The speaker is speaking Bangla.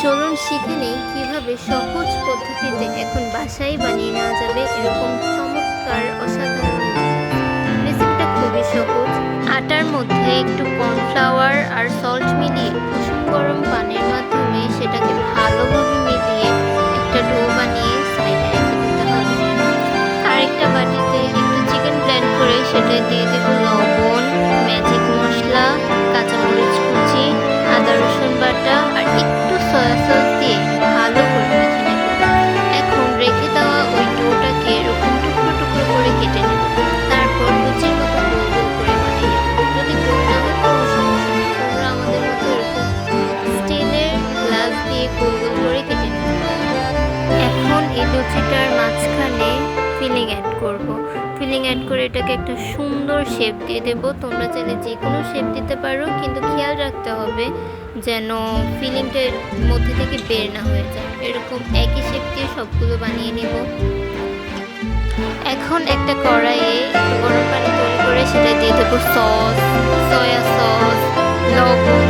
চলুন শিখে নেই কীভাবে সহজ পদ্ধতিতে এখন বাসায় বানিয়ে নেওয়া যাবে এরকম চমৎকার অসাধারণ রেসিপিটা খুবই সহজ। আটার মধ্যে একটু কর্নফ্লাওয়ার আর সল্ট মিলিয়ে কুসুম গরম পানির মাধ্যমে সেটাকে ভালোভাবে মিলিয়ে একটা ডো বানিয়ে সাইডে রেখে দিতে হবে। আরেকটা বাটিতে একটু চিকেন ব্লেন্ড করে সেটা দিয়ে দেবো লবণ, ম্যাজিক মশলা, কাঁচামরিচ কুচি, আদা রসুন বাটা আর একটু সয়া সস দিয়ে ভালো করে মেখে নেব। এখন রেখে দেওয়া ওই ডোটাকে এরকম টুকরো টুকরো করে কেটে নেব। তারপর লুচির মতো গোল গোল করে বানিয়ে নেব। যদি গোল না হয় কোনো সমস্যা নেই, তোমরা আমাদের মতো এরকম স্টিলের গ্লাস দিয়ে গোল গোল করে কেটে নেব। এখন এই লুচিটার মাঝখানে ফিলিং অ্যাড করব। ফিলিং অ্যাড করে এটাকে একটা সুন্দর শেপ দিয়ে দেব। তোমরা চাইলে যে কোনো শেপ দিতে পারো, কিন্তু খেয়াল রাখতে হবে যেন ফিলিংটা এর মধ্যে থেকে বের না হয়ে যায়। এরকম একই শেপ দিয়ে সবগুলো বানিয়ে নেব। এখন একটা কড়াইয়ে একটু গরম পানি তৈরি করে সেটা দিয়ে দেবো সস, সয়া সস, লবণ,